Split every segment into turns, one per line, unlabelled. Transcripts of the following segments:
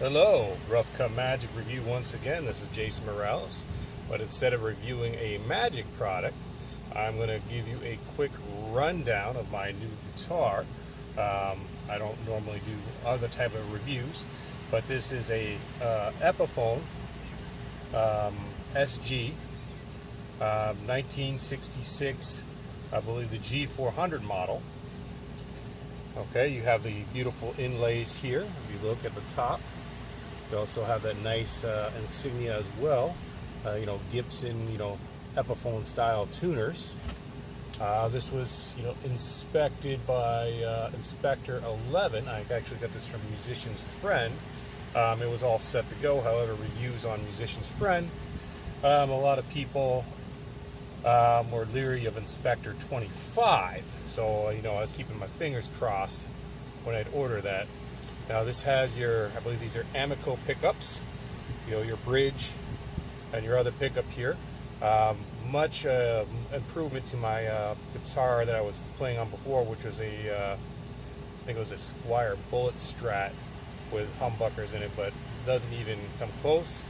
Hello, Rough Cut Magic review once again. This is Jason Morales, but instead of reviewing a Magic product, I'm going to give you a quick rundown of my new guitar. I don't normally do other type of reviews, but this is a Epiphone SG 1966, I believe the G400 model. Okay, you have the beautiful inlays here. If you look at the top, you also have that nice insignia as well. Gibson, Epiphone style tuners. This was, inspected by Inspector 11. I actually got this from Musician's Friend. It was all set to go. However, reviews on Musician's Friend, a lot of people were leery of Inspector 25. So, I was keeping my fingers crossed when I'd order that. Now, this has I believe these are Amico pickups, your bridge and your other pickup here. Much improvement to my guitar that I was playing on before, which was I think it was a Squire Bullet Strat with humbuckers in it, but doesn't even come close.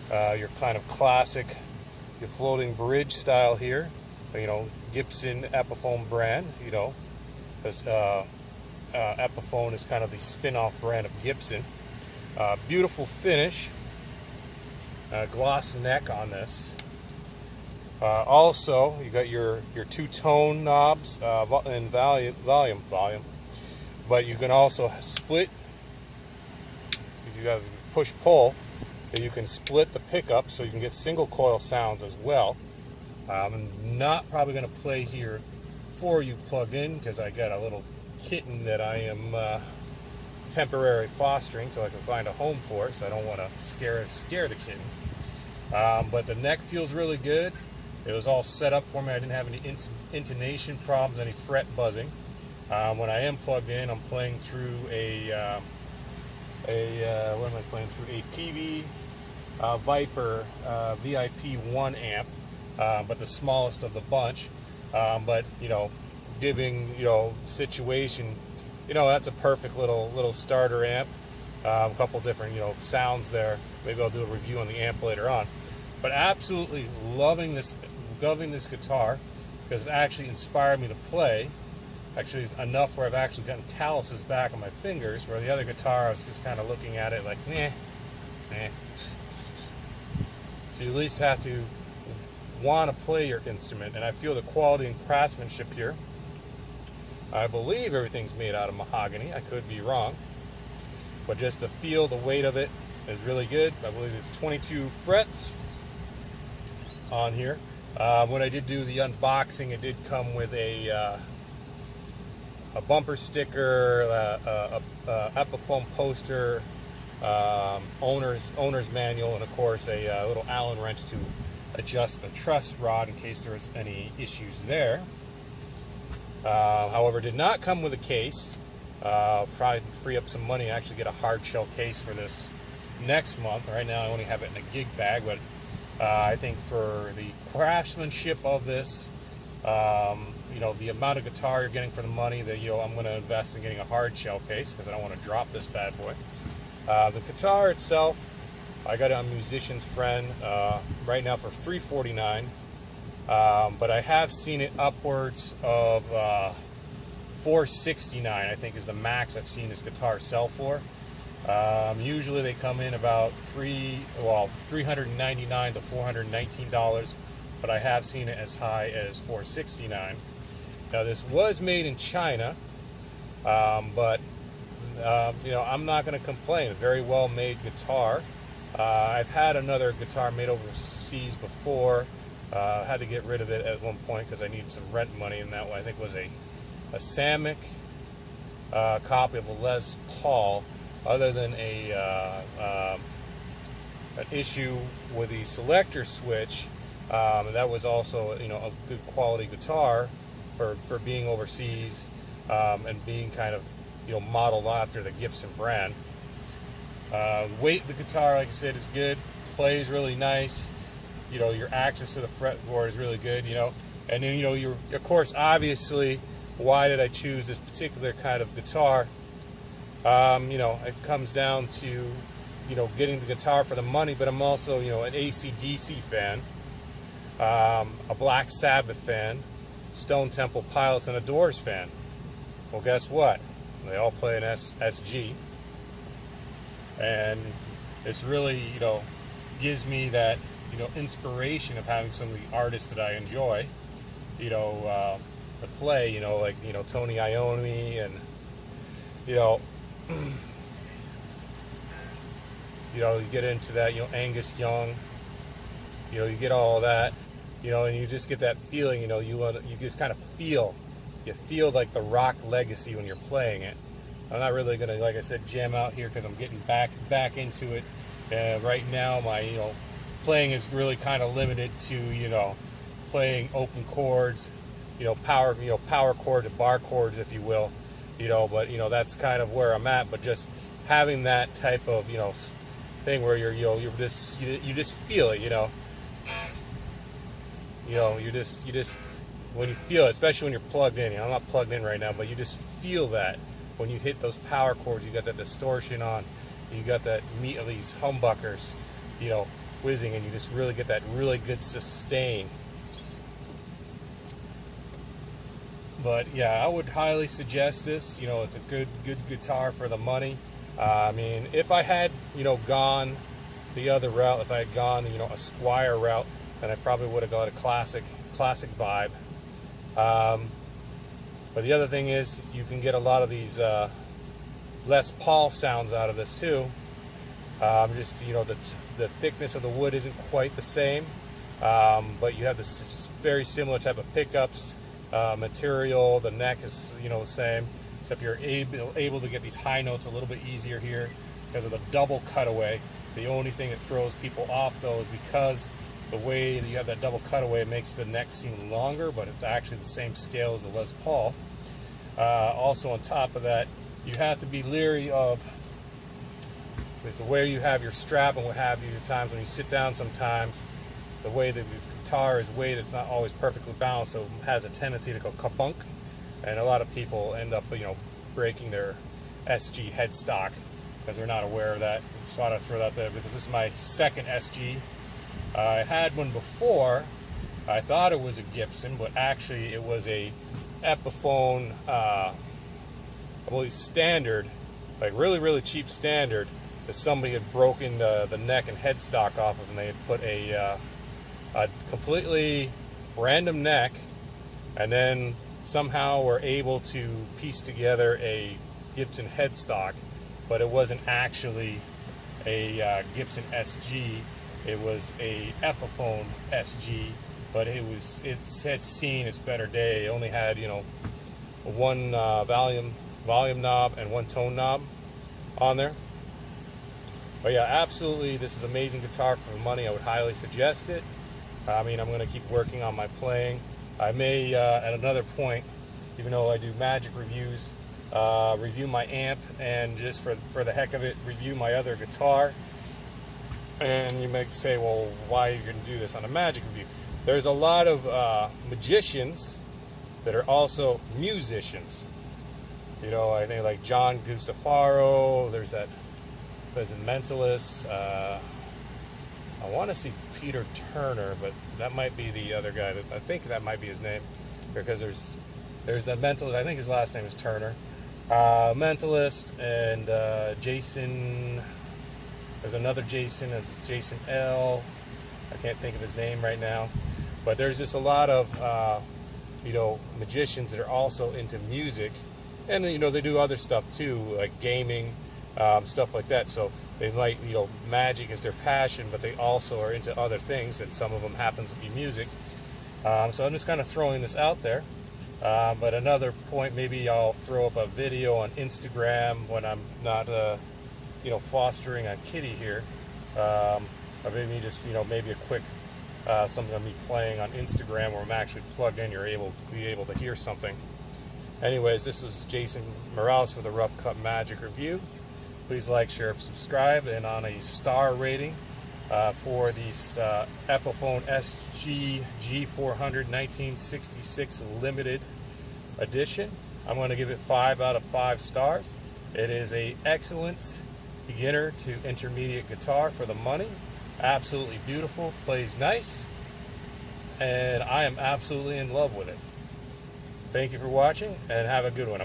Your kind of classic, your floating bridge style here, Gibson Epiphone brand, because Epiphone is kind of the spin-off brand of Gibson. Beautiful finish, gloss neck on this. Also, you got your two-tone knobs and volume, but you can also split. If you have push-pull, you can split the pickup so you can get single coil sounds as well. I'm not probably going to play here for you plugged in because I got a little kitten that I am temporarily fostering so I can find a home for it, so I don't want to scare the kitten. But the neck feels really good. It was all set up for me. I didn't have any intonation problems, any fret buzzing. When I am plugged in, I'm playing through what am I playing through? A PV Viper VIP 1 amp, but the smallest of the bunch. But giving situation, that's a perfect little starter amp. A couple different sounds there. Maybe I'll do a review on the amp later on. But absolutely loving this guitar because it actually inspired me to play. Actually, enough where I've actually gotten calluses back on my fingers. Where the other guitar, I was just kind of looking at it like, meh. So you at least have to want to play your instrument, and I feel the quality and craftsmanship here. I believe everything's made out of mahogany. I could be wrong, but just to feel the weight of it is really good. I believe it's 22 frets on here. When I did do the unboxing, it did come with a bumper sticker, a Epiphone poster, owner's manual, and of course a little Allen wrench to adjust the truss rod in case there was any issues there. However, did not come with a case. Probably free up some money and actually get a hard shell case for this next month. Right now I only have it in a gig bag, but I think for the craftsmanship of this, the amount of guitar you're getting for the money, that I'm going to invest in getting a hard shell case because I don't want to drop this bad boy. The guitar itself, I got it on Musician's Friend right now for $349, but I have seen it upwards of $469. I think is the max I've seen this guitar sell for. Usually they come in about $399 to $419, but I have seen it as high as $469. Now this was made in China, but I'm not going to complain. A very well made guitar. I've had another guitar made overseas before. Had to get rid of it at one point because I needed some rent money, and that one I think was a Samick copy of a Les Paul. Other than an issue with the selector switch, that was also a good quality guitar for being overseas and being kind of modeled after the Gibson brand. Weight of the guitar, like I said, is good. Plays really nice. Your access to the fretboard is really good. And then of course, obviously, why did I choose this particular kind of guitar? You know, it comes down to, you know, getting the guitar for the money, but I'm also, you know, an AC/DC fan, a Black Sabbath fan, Stone Temple Pilots, and a Doors fan. Well, guess what? They all play an SG, and it's really, you know, gives me that, you know, inspiration of having some of the artists that I enjoy, you know, to play, you know, like, you know, Tony Iommi, and, you know, you know, you get into that, you know, Angus Young, you know, you get all that, you know, and you just get that feeling, you know, you just kind of feel, you feel like the rock legacy when you're playing it. I'm not really gonna, like I said, jam out here because I'm getting back into it. Right now, my, you know, playing is really kind of limited to, you know, playing open chords, you know, power chords, bar chords, if you will, you know. But, you know, that's kind of where I'm at. But just having that type of, you know, thing where you're, you know, you just feel it, you know. You just when you feel it, especially when you're plugged in. You know, I'm not plugged in right now, but you just feel that when you hit those power chords. You got that distortion on, you got that meat of these humbuckers, you know, whizzing, and you just really get that really good sustain. But yeah, I would highly suggest this. You know, it's a good guitar for the money. I mean, if I had, you know, gone the other route, if I had gone, you know, a Squire route, then I probably would have got a classic vibe. But the other thing is, you can get a lot of these Les Paul sounds out of this too. Just, you know, the thickness of the wood isn't quite the same, but you have this very similar type of pickups, material. The neck is, you know, the same, except you're able to get these high notes a little bit easier here because of the double cutaway. The only thing that throws people off, though, is because the way that you have that double cutaway, it makes the neck seem longer, but it's actually the same scale as the Les Paul. Also, on top of that, you have to be leery of the way you have your strap and what have you. At times when you sit down, sometimes the way that the guitar is weighted, it's not always perfectly balanced, so it has a tendency to go kabunk, and a lot of people end up, you know, breaking their SG headstock because they're not aware of that. Just thought I'd throw that there because this is my second SG. I had one before. I thought it was a Gibson, but actually it was a Epiphone, I believe, standard, like really cheap standard, that somebody had broken the neck and headstock off of, and they had put a completely random neck, and then somehow were able to piece together a Gibson headstock, but it wasn't actually a Gibson SG. It was a Epiphone SG, but it had seen its better day. It only had, you know, one volume knob and one tone knob on there. But yeah, absolutely, this is an amazing guitar for the money. I would highly suggest it. I mean, I'm going to keep working on my playing. I may, at another point, even though I do Magic reviews, review my amp, and just for the heck of it, review my other guitar. And you might say, well, why are you going to do this on a Magic review? There's a lot of magicians that are also musicians. You know, I think like John Gustafaro, there's a Mentalist. I want to see Peter Turner, but that might be the other guy. I think that might be his name, because there's the Mentalist. I think his last name is Turner. Mentalist, and Jason. There's another Jason. It's Jason L. I can't think of his name right now, but there's just a lot of you know, magicians that are also into music, and you know, they do other stuff too, like gaming, stuff like that. So they might, you know, magic is their passion, but they also are into other things, and some of them happens to be music. So I'm just kind of throwing this out there. But another point, maybe I'll throw up a video on Instagram when I'm not, you know, fostering a kitty here. Or maybe just, you know, maybe a quick something of me playing on Instagram where I'm actually plugged in. You're able to hear something. Anyways, this was Jason Morales for the Rough Cut Magic review. Please like, share, subscribe, and on a star rating for these Epiphone SG G400 1966 limited edition, I'm going to give it 5 out of 5 stars. It is a excellent beginner to intermediate guitar for the money. Absolutely beautiful, plays nice, and I am absolutely in love with it. Thank you for watching, and have a good one.